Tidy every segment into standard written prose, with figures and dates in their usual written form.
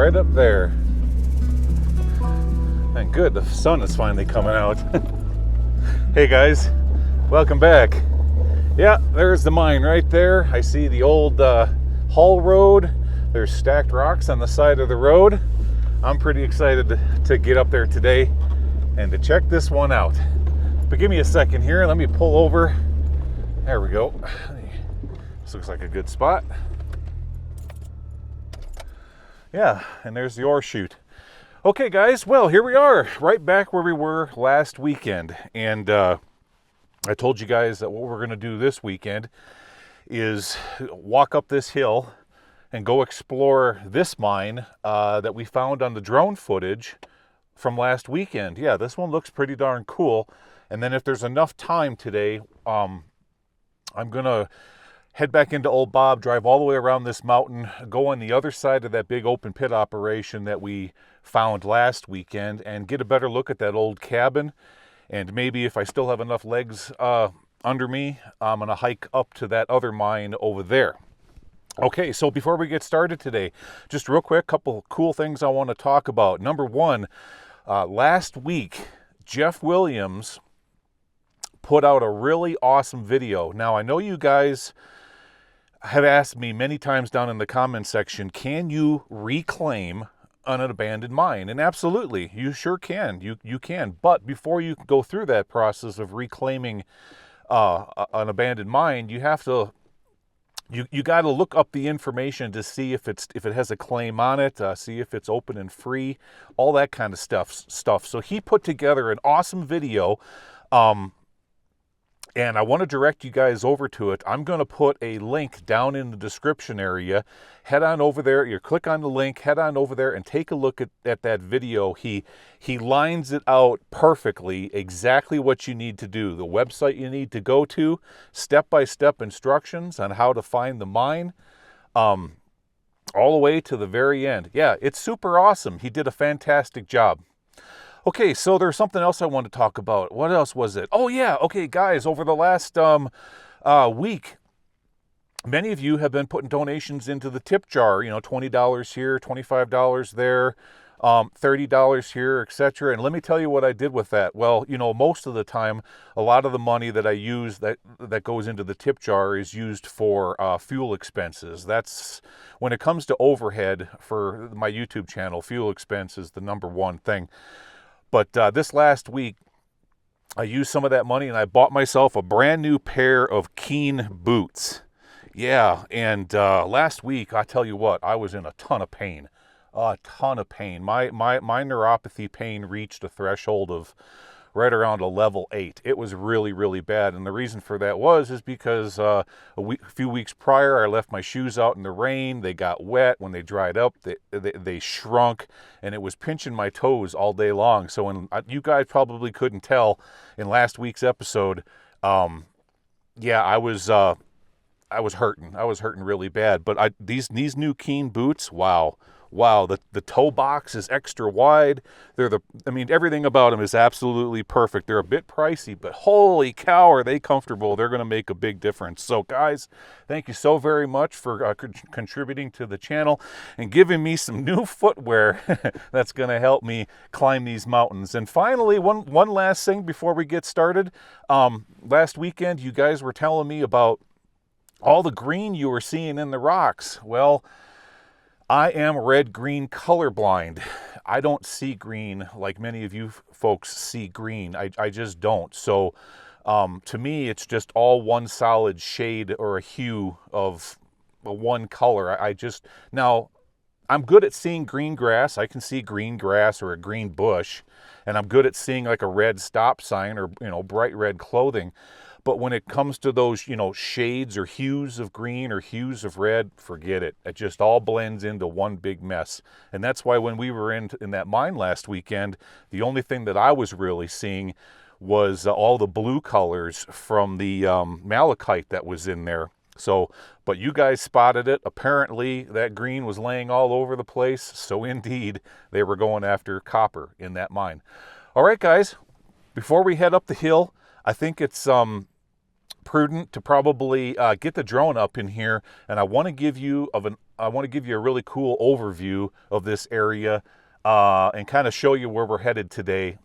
right up there. And good, the sun is finally coming out. Hey guys, welcome back. Yeah, there's the mine right there. I see the old haul road. There's stacked rocks on the side of the road. I'm pretty excited to get up there today and to check this one out. But give me a second here. Let me pull over. There we go. This looks like a good spot. Yeah, and there's the ore chute. Okay, guys, well, here we are, right back where we were last weekend. And I told you guys that what we're going to do this weekend is walk up this hill and go explore this mine that we found on the drone footage from last weekend. Yeah, this one looks pretty darn cool. And then if there's enough time today, I'm going to head back into Old Bob, drive all the way around this mountain, go on the other side of that big open pit operation that we found last weekend, and get a better look at that old cabin. And maybe if I still have enough legs under me, I'm going to hike up to that other mine over there. Okay, so before we get started today, just real quick, couple cool things I want to talk about. Number one, last week, Jeff Williams put out a really awesome video. Now, I know you guys have asked me many times down in the comment section, can you reclaim an abandoned mine? And absolutely, you sure can. You can. But before you go through that process of reclaiming an abandoned mine, you have to you got to look up the information to see if it has a claim on it, see if it's open and free, all that kind of stuff. So he put together an awesome video. And I want to direct you guys over to it. I'm going to put a link down in the description area. Head on over there. You click on the link, head on over there and take a look at that video. He lines it out perfectly, exactly what you need to do. The website you need to go to, step-by-step instructions on how to find the mine, all the way to the very end. Yeah, it's super awesome. He did a fantastic job. Okay, so there's something else I want to talk about. What else was it? Oh, yeah. Okay, guys, over the last week, many of you have been putting donations into the tip jar, $20 here, $25 there, $30 here, etc. And let me tell you what I did with that. Well, most of the time, a lot of the money that I use that goes into the tip jar is used for fuel expenses. That's when it comes to overhead for my YouTube channel, fuel expense is the number one thing. But this last week, I used some of that money and I bought myself a brand new pair of Keen boots. Yeah, and last week, I tell you what, I was in a ton of pain. A ton of pain. My neuropathy pain reached a threshold of right around a level 8. It was really, really bad. And the reason for that is because a few weeks prior, I left my shoes out in the rain. They got wet. When they dried up, they shrunk, and it was pinching my toes all day long. So when you guys probably couldn't tell in last week's episode, yeah, I was hurting. I was hurting really bad. But these new Keen boots, wow, the toe box is extra wide. Everything about them is absolutely perfect. They're a bit pricey, but holy cow, are they comfortable. They're going to make a big difference. So guys, thank you so very much for contributing to the channel and giving me some new footwear that's going to help me climb these mountains. And finally, one last thing before we get started. Last weekend, you guys were telling me about all the green you were seeing in the rocks. Well, I am red-green colorblind. I don't see green like many of you folks see green. I just don't. So to me, it's just all one solid shade or a hue of one color. Now, I'm good at seeing green grass. I can see green grass or a green bush. And I'm good at seeing like a red stop sign or, bright red clothing. But when it comes to those, shades or hues of green or hues of red, forget it. It just all blends into one big mess. And that's why when we were in that mine last weekend, the only thing that I was really seeing was all the blue colors from the malachite that was in there. So, but you guys spotted it. Apparently, that green was laying all over the place. So indeed, they were going after copper in that mine. All right, guys, before we head up the hill, I think it's prudent to probably get the drone up in here, and I want to give you a really cool overview of this area and kind of show you where we're headed today.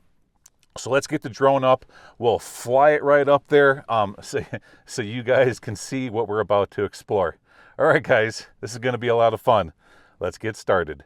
So let's get the drone up. We'll fly it right up there so you guys can see what we're about to explore. All right, guys, this is going to be a lot of fun. Let's get started.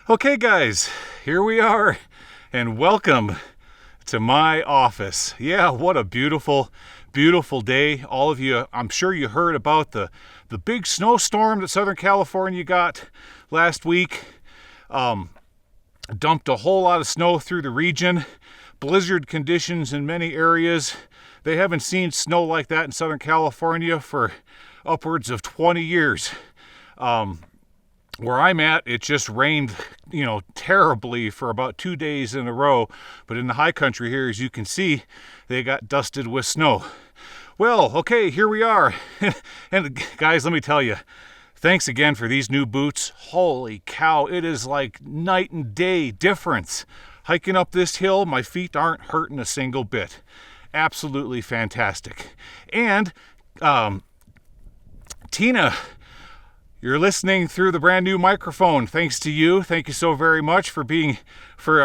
Okay guys, here we are, and welcome to my office. Yeah, what a beautiful, beautiful day. All of you, I'm sure you heard about the big snowstorm that Southern California got last week. Dumped a whole lot of snow through the region. Blizzard conditions in many areas. They haven't seen snow like that in Southern California for upwards of 20 years. Where I'm at, it just rained, terribly for about 2 days in a row. But in the high country here, as you can see, they got dusted with snow. Well, okay, here we are. And guys, let me tell you, thanks again for these new boots. Holy cow, it is like night and day difference. Hiking up this hill, my feet aren't hurting a single bit. absolutely fantastic. And Tina, you're listening through the brand new microphone. Thanks to you. Thank you so very much for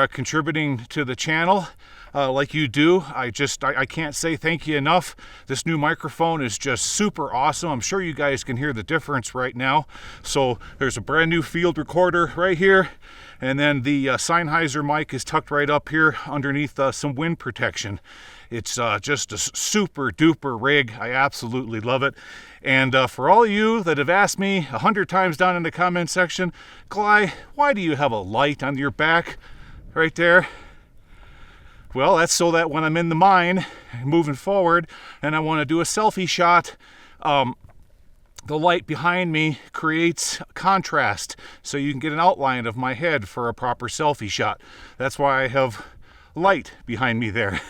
contributing to the channel like you do. I can't say thank you enough. This new microphone is just super awesome. I'm sure you guys can hear the difference right now. So there's a brand new field recorder right here. And then the Sennheiser mic is tucked right up here underneath some wind protection. It's just a super duper rig. I absolutely love it. And for all of you that have asked me 100 times down in the comment section, Gly, why do you have a light on your back right there? Well, that's so that when I'm in the mine moving forward and I want to do a selfie shot, the light behind me creates contrast so you can get an outline of my head for a proper selfie shot. That's why I have light behind me there.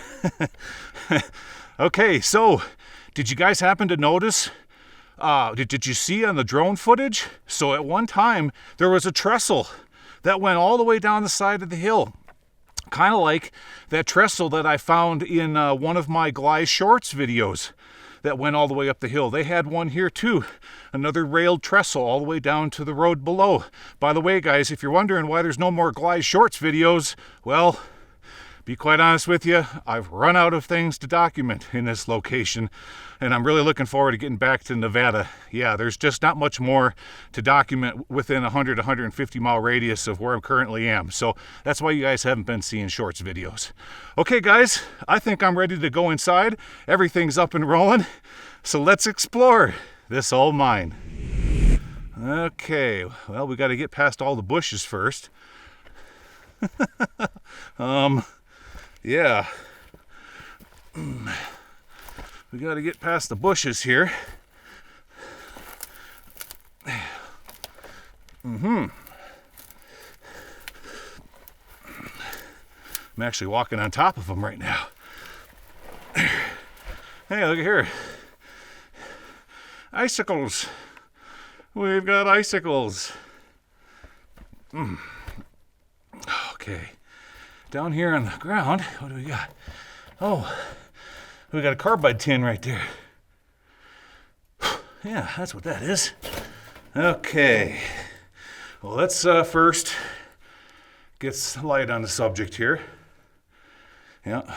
Okay, so did you guys happen to notice, did you see on the drone footage? So at one time there was a trestle that went all the way down the side of the hill. Kind of like that trestle that I found in one of my Gly Shorts videos that went all the way up the hill. They had one here too, another railed trestle all the way down to the road below. By the way, guys, if you're wondering why there's no more Gly Shorts videos, well, be quite honest with you, I've run out of things to document in this location, and I'm really looking forward to getting back to Nevada. Yeah, there's just not much more to document within 150 mile radius of where I currently am. So that's why you guys haven't been seeing Shorts videos. Okay, guys, I think I'm ready to go inside. Everything's up and rolling, so let's explore this old mine. Okay, well, we got to get past all the bushes first. Yeah, we got to get past the bushes here. I'm actually walking on top of them right now. Hey, look at here. Icicles. We've got icicles. Okay. Down here on the ground, what do we got? Oh, we got a carbide tin right there. Yeah, that's what that is. Okay. Well, let's first get some light on the subject here. Yeah.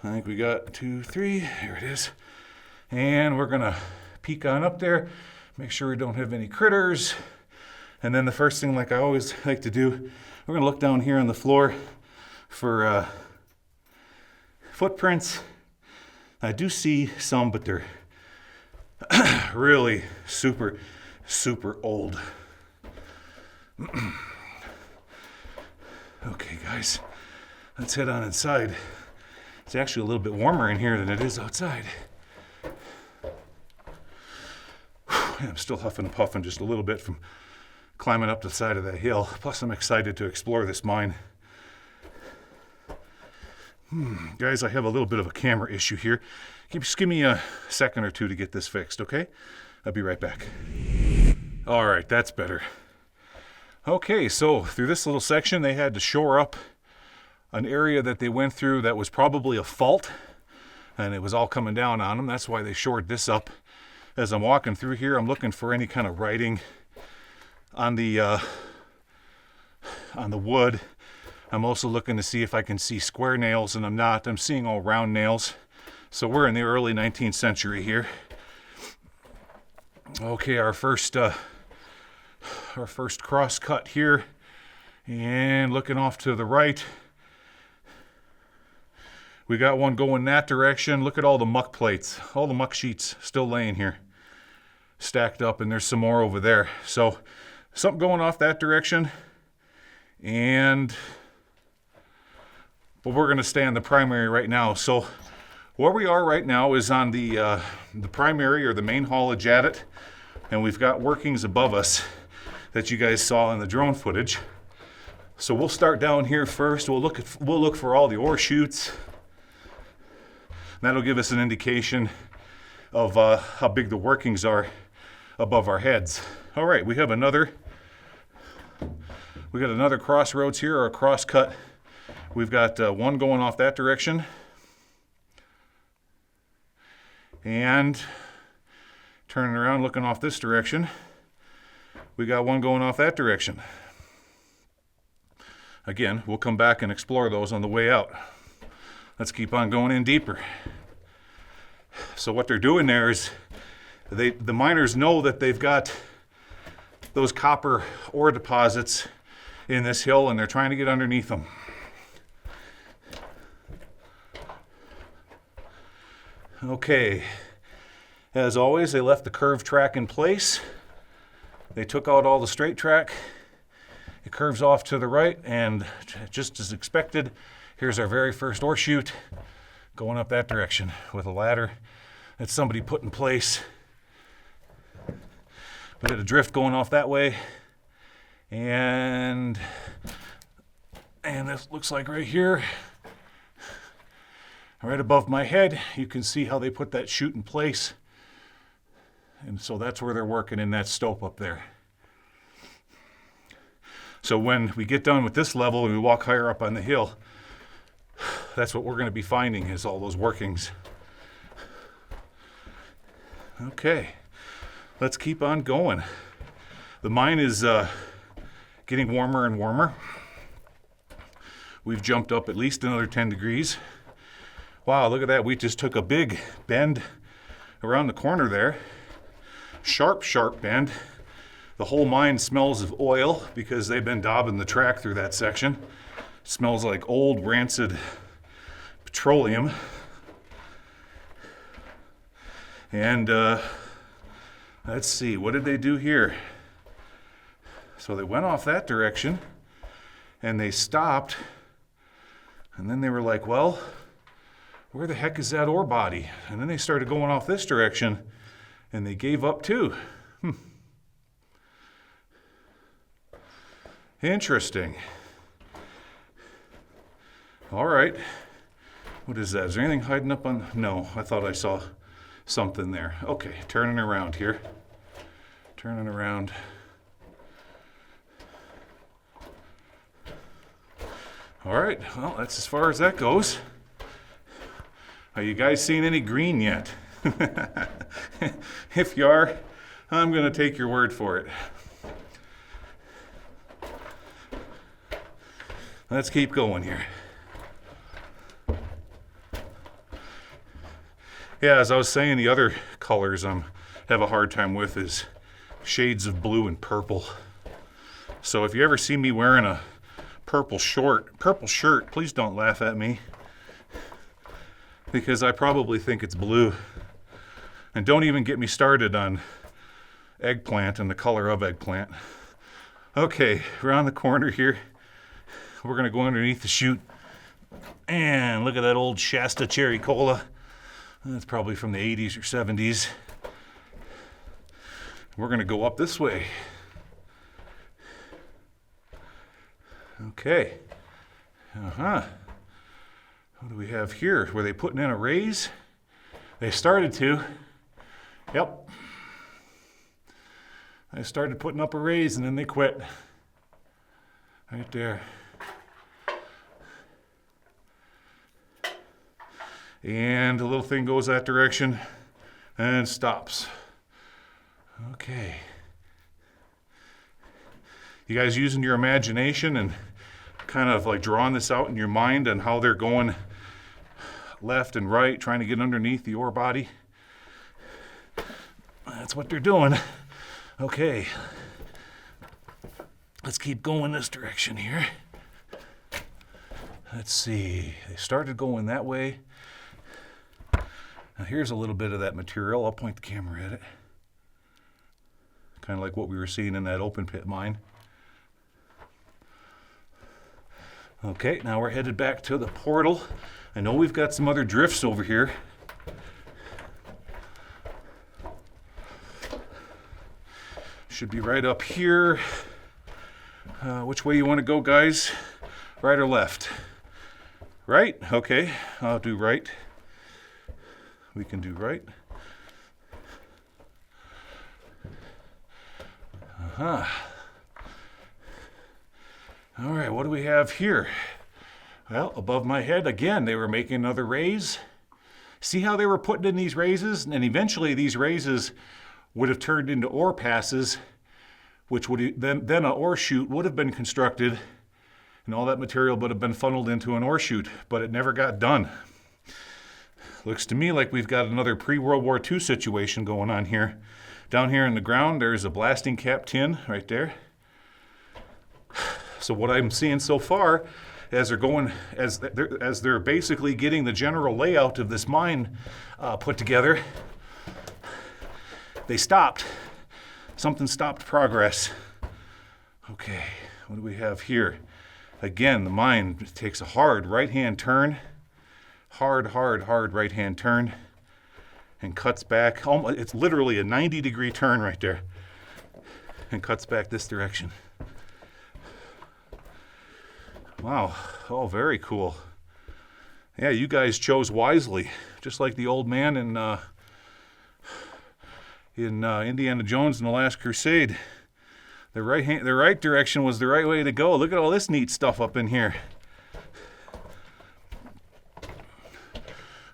I think we got 2, 3. Here it is. And we're going to peek on up there, make sure we don't have any critters. And then the first thing, like I always like to do, we're going to look down here on the floor for footprints. I do see some, but they're really super, super old. Okay, guys, let's head on inside. It's actually a little bit warmer in here than it is outside. I'm still huffing and puffing just a little bit from climbing up the side of that hill. Plus, I'm excited to explore this mine. Guys, I have a little bit of a camera issue here. Just give me a second or two to get this fixed, okay? I'll be right back. All right, that's better. Okay, so through this little section, they had to shore up an area that they went through that was probably a fault, and it was all coming down on them. That's why they shored this up. As I'm walking through here, I'm looking for any kind of writing on the wood. I'm also looking to see if I can see square nails, and I'm not. I'm seeing all round nails. So we're in the early 19th century here. Okay, our first cross cut here, and looking off to the right, we got one going that direction. Look at all the muck plates, all the muck sheets still laying here, stacked up, and there's some more over there. So something going off that direction, but we're going to stay on the primary right now. So where we are right now is on the primary, or the main haulage at it, and we've got workings above us that you guys saw in the drone footage. So we'll start down here first. We'll look for all the ore chutes. That'll give us an indication of how big the workings are above our heads. All right, we got another crossroads here, or a cross cut. We've got one going off that direction, And turning around, looking off this direction, we got one going off that direction. Again, we'll come back and explore those on the way out. Let's keep on going in deeper. So what they're doing there is the miners know that they've got those copper ore deposits in this hill, and they're trying to get underneath them. Okay, as always, they left the curved track in place. They took out all the straight track. It curves off to the right, and just as expected, here's our very first ore chute going up that direction with a ladder that somebody put in place. We got a drift going off that way, and this looks like right here, right above my head, you can see how they put that chute in place. And so that's where they're working, in that stope up there. So when we get done with this level and we walk higher up on the hill, that's what we're going to be finding, is all those workings. Okay, let's keep on going. The mine is getting warmer and warmer. We've jumped up at least another 10 degrees. Wow, look at that. We just took a big bend around the corner there. Sharp, sharp bend. The whole mine smells of oil because they've been daubing the track through that section. It smells like old, rancid petroleum. And let's see, what did they do here? So they went off that direction and they stopped. And then they were like, well, where the heck is that ore body? And then they started going off this direction and they gave up too. Interesting. All right. What is that? Is there anything hiding up on? No, I thought I saw something there. Okay, turning around here. Turning around. All right, well, that's as far as that goes. Are you guys seeing any green yet? If you are, I'm going to take your word for it. Let's keep going here. Yeah, as I was saying, the other colors I have a hard time with is shades of blue and purple. So if you ever see me wearing a purple shirt, please don't laugh at me, because I probably think it's blue. And don't even get me started on eggplant and the color of eggplant. Okay, around the corner here, we're going to go underneath the chute. And look at that old Shasta Cherry Cola. That's probably from the 80s or 70s. We're going to go up this way. Okay. What do we have here? Were they putting in a raise? They started to. Yep. They started putting up a raise and then they quit. Right there. And the little thing goes that direction and stops. Okay. You guys using your imagination and kind of like drawing this out in your mind on how they're going left and right, trying to get underneath the ore body? That's what they're doing. Okay. Let's keep going this direction here. Let's see. They started going that way. Now here's a little bit of that material. I'll point the camera at it. Kind of like what we were seeing in that open pit mine. Okay, now we're headed back to the portal. I know we've got some other drifts over here. Should be right up here. Which way you want to go, guys? Right or left? Right? Okay, I'll do right. We can do right. All right, what do we have here? Well, above my head, again, they were making another raise. See how they were putting in these raises? And eventually these raises would have turned into ore passes, which would then an ore chute would have been constructed, and all that material would have been funneled into an ore chute, but it never got done. Looks to me like we've got another pre-World War II situation going on here. Down here in the ground, there's a blasting cap tin right there. So what I'm seeing so far, as they're basically getting the general layout of this mine put together, they stopped. Something stopped progress. Okay, what do we have here? Again, the mine takes a hard right-hand turn, hard right-hand turn, and cuts back. It's literally a 90-degree turn right there, and cuts back this direction. Wow, oh, very cool. Yeah, you guys chose wisely, just like the old man in Indiana Jones and the Last Crusade. The right direction was the right way to go. Look at all this neat stuff up in here.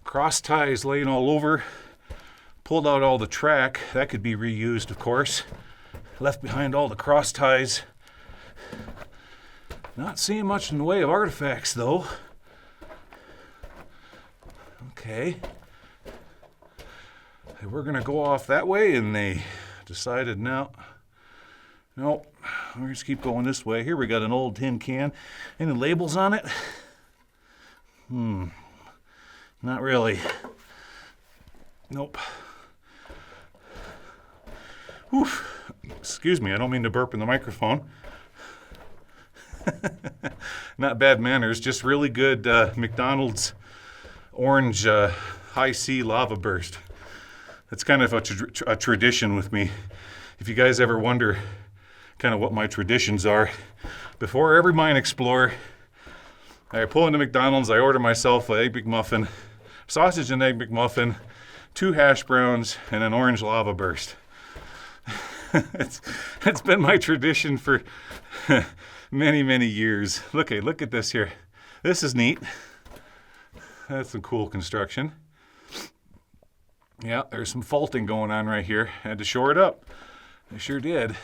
Cross ties laying all over. Pulled out all the track. That could be reused, of course. Left behind all the cross ties. Not seeing much in the way of artifacts, though. Okay. We're going to go off that way, and they decided nope, we're just keep going this way. Here we got an old tin can. Any labels on it? Not really. Nope. Oof. Excuse me, I don't mean to burp in the microphone. Not bad manners, just really good McDonald's orange high C lava burst. That's kind of a tradition with me. If you guys ever wonder kind of what my traditions are, before every mine explore, I pull into McDonald's, I order myself an egg McMuffin, sausage and egg McMuffin, 2 hash browns, and an orange lava burst. It's been my tradition for many years. Look at this here. This is neat. That's some cool construction. Yeah, there's some faulting going on right here. Had to shore it up. I sure did.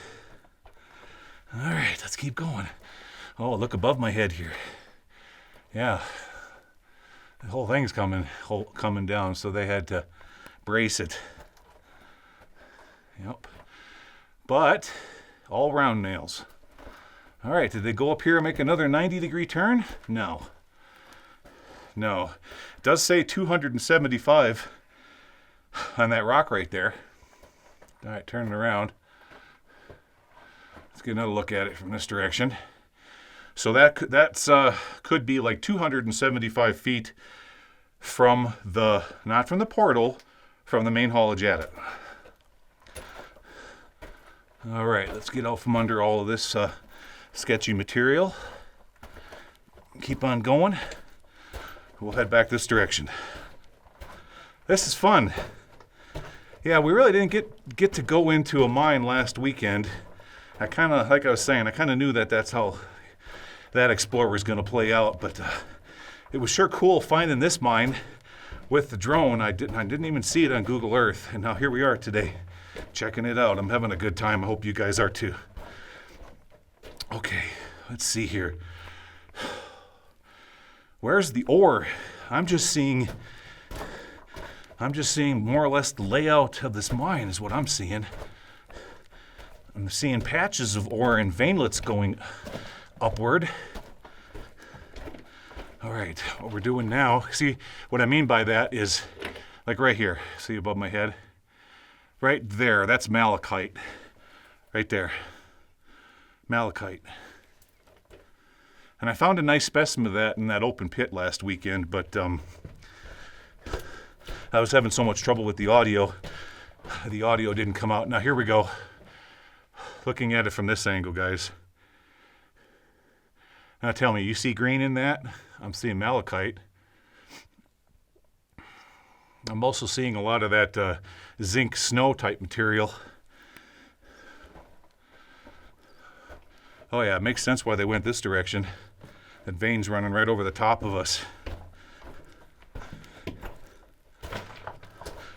All right, let's keep going. Oh, look above my head here. Yeah, the whole thing's coming down, so they had to brace it. Yep. But all round nails. All right, did they go up here and make another 90-degree turn? No. It does say 275 on that rock right there. All right, turn it around. Let's get another look at it from this direction. So that's could be like 275 feet from not from the portal, from the main haulage at it. All right, let's get out from under all of this sketchy material. Keep on going. We'll head back this direction. This is fun. Yeah, we really didn't get to go into a mine last weekend. I kind of, like I was saying, I kind of knew that's how that explorer was going to play out, but it was sure cool finding this mine with the drone. I didn't even see it on Google Earth, and now here we are today, checking it out. I'm having a good time. I hope you guys are too. Okay, let's see here. Where's the ore? I'm just seeing more or less the layout of this mine is what I'm seeing. I'm seeing patches of ore and veinlets going upward. All right, what we're doing now, see what I mean by that is like right here, see above my head? Right there, that's malachite. Right there, malachite. And I found a nice specimen of that in that open pit last weekend, but I was having so much trouble with the audio. The audio didn't come out. Now here we go. Looking at it from this angle, guys. Now tell me, you see green in that? I'm seeing malachite. I'm also seeing a lot of that zinc snow type material. Oh yeah, it makes sense why they went this direction. That vein's running right over the top of us.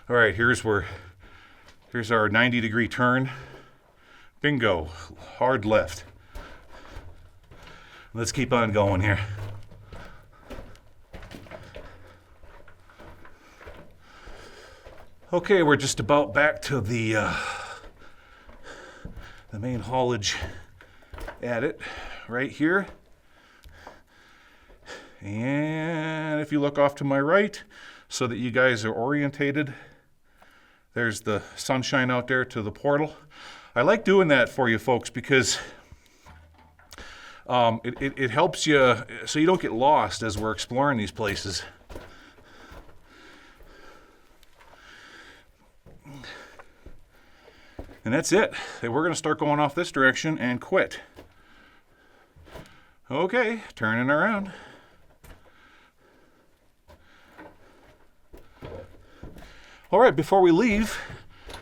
All right, here's our 90-degree turn. Bingo, hard left. Let's keep on going here. Okay, we're just about back to the main haulage adit right here. And if you look off to my right, so that you guys are orientated, there's the sunshine out there to the portal. I like doing that for you folks because it helps you so you don't get lost as we're exploring these places. And that's it. We're going to start going off this direction and quit. Okay, turning around. All right, before we leave,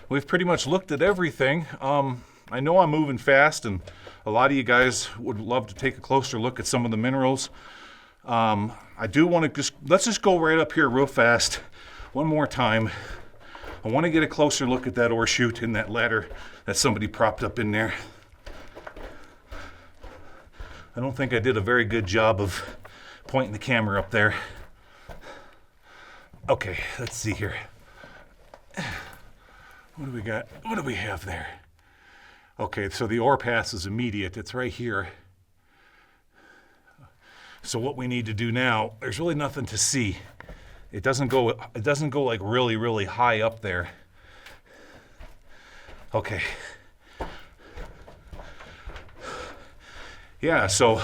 we've pretty much looked at everything. I know I'm moving fast, and a lot of you guys would love to take a closer look at some of the minerals. I do want to let's just go right up here real fast one more time. I want to get a closer look at that ore chute in that ladder that somebody propped up in there. I don't think I did a very good job of pointing the camera up there. Okay, let's see here. What do we got? What do we have there? Okay, so the ore pass is immediate. It's right here. So what we need to do now, there's really nothing to see. It doesn't go like really, really high up there. Okay. Yeah, so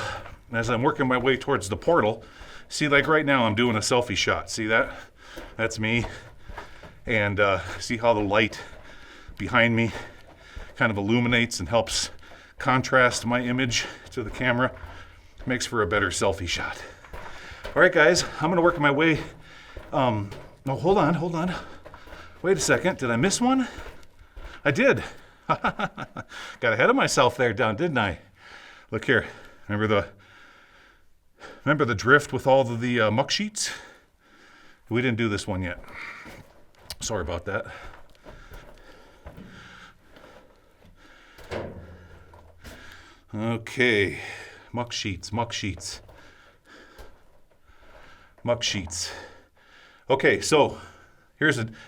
as I'm working my way towards the portal, see, like right now I'm doing a selfie shot. See that? That's me. And see how the light behind me kind of illuminates and helps contrast my image to the camera. Makes for a better selfie shot. All right, guys, I'm gonna work my way. No, hold on. Wait a second, did I miss one? I did. Got ahead of myself there, didn't I? Look here, remember the drift with all of the muck sheets? We didn't do this one yet. Sorry about that. Okay, muck sheets. Okay, so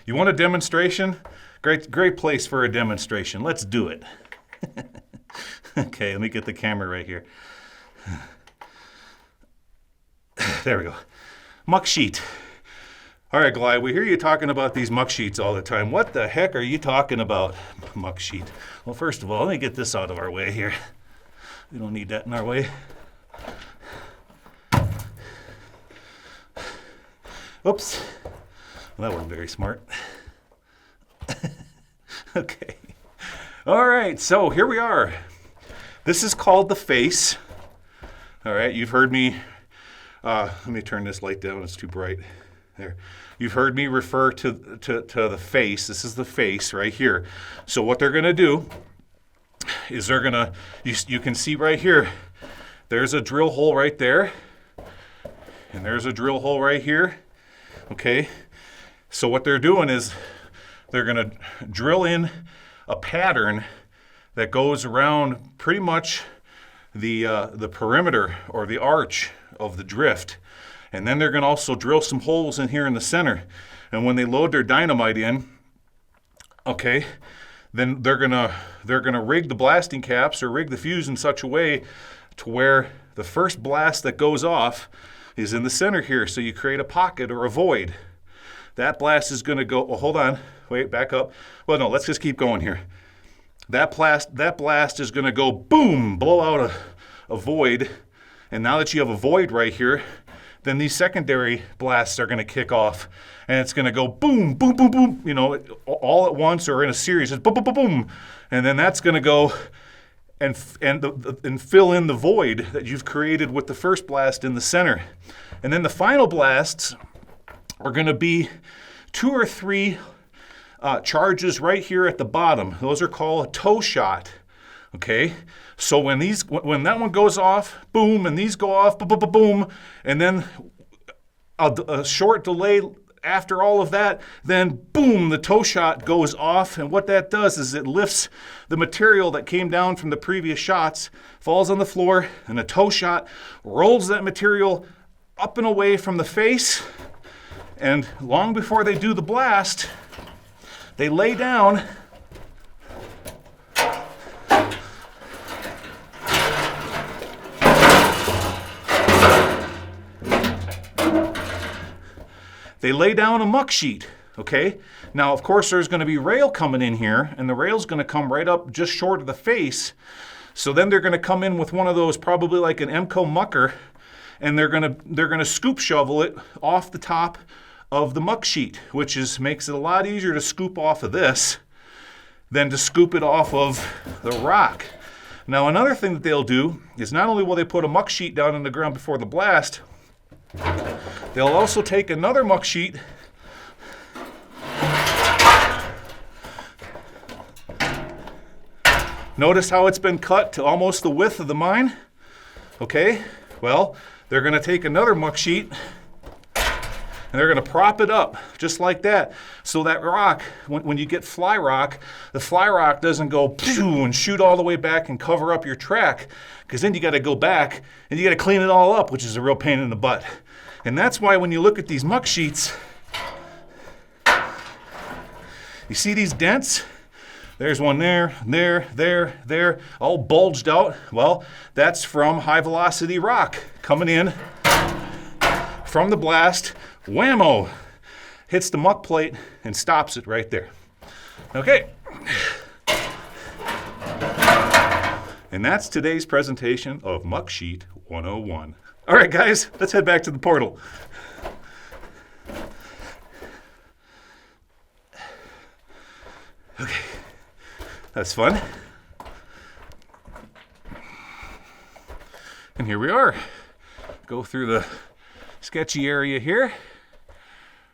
you want a demonstration? Great place for a demonstration. Let's do it. Okay, let me get the camera right here. There we go. Muck sheet. All right, Gly, we hear you talking about these muck sheets all the time. What the heck are you talking about, muck sheet? Well, first of all, let me get this out of our way here. We don't need that in our way. Oops. Well, that wasn't very smart. Okay. All right, so here we are. This is called the face. All right, you've heard me, let me turn this light down, it's too bright. There. You've heard me refer to the face. This is the face right here. So what they're going to do is they're going to, you can see right here, there's a drill hole right there, and there's a drill hole right here. Okay, so what they're doing is they're going to drill in a pattern that goes around pretty much the perimeter or the arch of the drift. And then they're going to also drill some holes in here in the center. And when they load their dynamite in, okay, then they're gonna rig the blasting caps or rig the fuse in such a way to where the first blast that goes off is in the center here. So you create a pocket or a void. That blast is going to go, oh, hold on, wait, back up. Well, no, let's just keep going here. That blast is going to go boom, blow out a void. And now that you have a void right here, then these secondary blasts are going to kick off, and it's going to go boom, boom, boom, boom, you know, all at once or in a series. It's boom, boom, boom, boom, and then that's going to go and fill in the void that you've created with the first blast in the center. And then the final blasts are going to be 2 or 3 charges right here at the bottom. Those are called a toe shot. Okay, so when that one goes off, boom, and these go off, boom, boom, boom, and then a short delay after all of that, then boom, the toe shot goes off. And what that does is it lifts the material that came down from the previous shots, falls on the floor, and the toe shot rolls that material up and away from the face. And long before they do the blast, they lay down a muck sheet, okay? Now, of course, there's going to be rail coming in here, and the rail's going to come right up just short of the face. So then they're going to come in with one of those, probably like an Emco mucker, and they're going to scoop shovel it off the top of the muck sheet, which makes it a lot easier to scoop off of this than to scoop it off of the rock. Now, another thing that they'll do is not only will they put a muck sheet down in the ground before the blast, they'll also take another muck sheet Notice how it's been cut to almost the width of the mine? Okay, well, they're going to take another muck sheet and they're going to prop it up just like that. So that rock, when you get fly rock, the fly rock doesn't go and shoot all the way back and cover up your track, because then you got to go back and you got to clean it all up, which is a real pain in the butt. And that's why when you look at these muck sheets, you see these dents? There's one there, there, all bulged out. Well, that's from high velocity rock coming in from the blast. Whammo! Hits the muck plate and stops it right there. Okay. And that's today's presentation of Muck Sheet 101. All right, guys, let's head back to the portal. Okay. That's fun. And here we are. Go through the sketchy area here.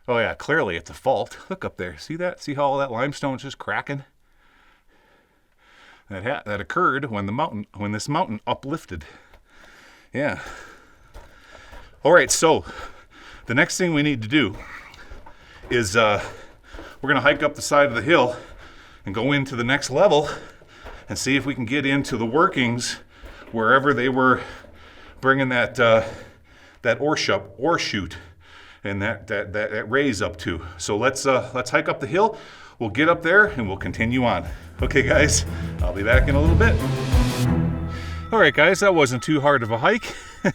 Oh yeah, clearly it's a fault. Look up there. See that? See how all that limestone's just cracking? That occurred when this mountain uplifted. Yeah. All right, so the next thing we need to do is we're going to hike up the side of the hill and go into the next level and see if we can get into the workings wherever they were bringing that ore chute and that raise up to. So let's hike up the hill. We'll get up there and we'll continue on. Okay, guys, I'll be back in a little bit. All right, guys, that wasn't too hard of a hike. A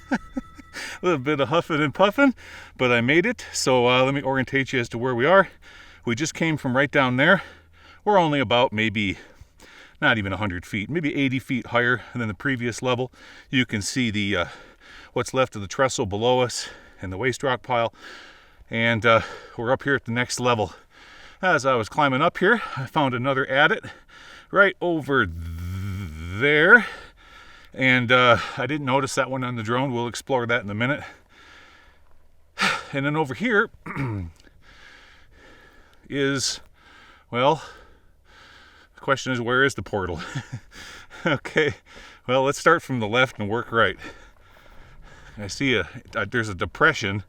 little bit of huffing and puffing, but I made it. So let me orientate you as to where we are. We just came from right down there. We're only about maybe not even 100 feet, maybe 80 feet higher than the previous level. You can see the what's left of the trestle below us and the waste rock pile. And we're up here at the next level. As I was climbing up here, I found another adit right over there. And I didn't notice that one on the drone. We'll explore that in a minute. And then over here is, well, the question is, where is the portal? Okay, well, let's start from the left and work right. I see there's a depression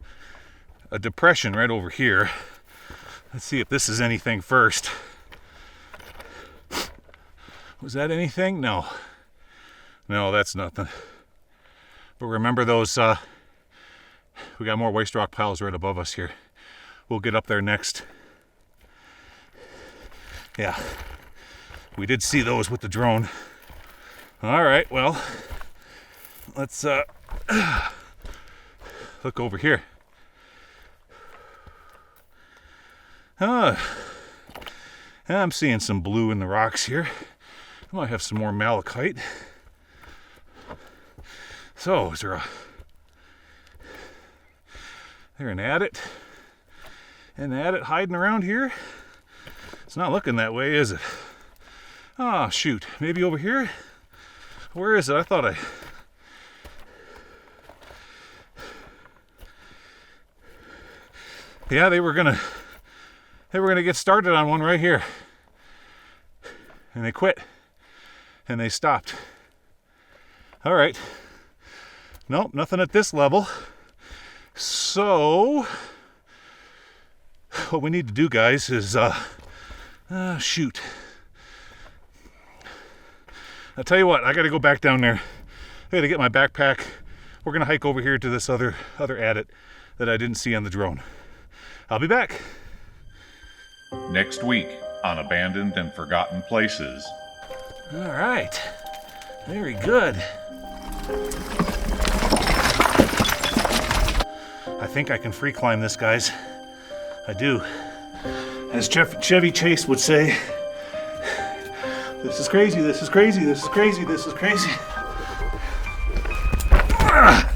right over here. Let's see if this is anything first. Was that anything? No, that's nothing. But remember those, we got more waste rock piles right above us here. We'll get up there next. Yeah, we did see those with the drone. All right, well, let's look over here. I'm seeing some blue in the rocks here. I might have some more malachite. So, is there an adit? An adit hiding around here? It's not looking that way, is it? Oh, shoot. Maybe over here? Where is it? I thought Yeah, they were gonna get started on one right here. And they quit. And they stopped. All right. Nope, nothing at this level. So what we need to do, guys, is shoot. I'll tell you what, I got to go back down there. I got to get my backpack. We're going to hike over here to this other adit that I didn't see on the drone. I'll be back. Next week on Abandoned and Forgotten Places. All right. Very good. I think I can free climb this, guys. I do. As Chevy Chase would say, this is crazy, this is crazy, this is crazy, this is crazy. Ah!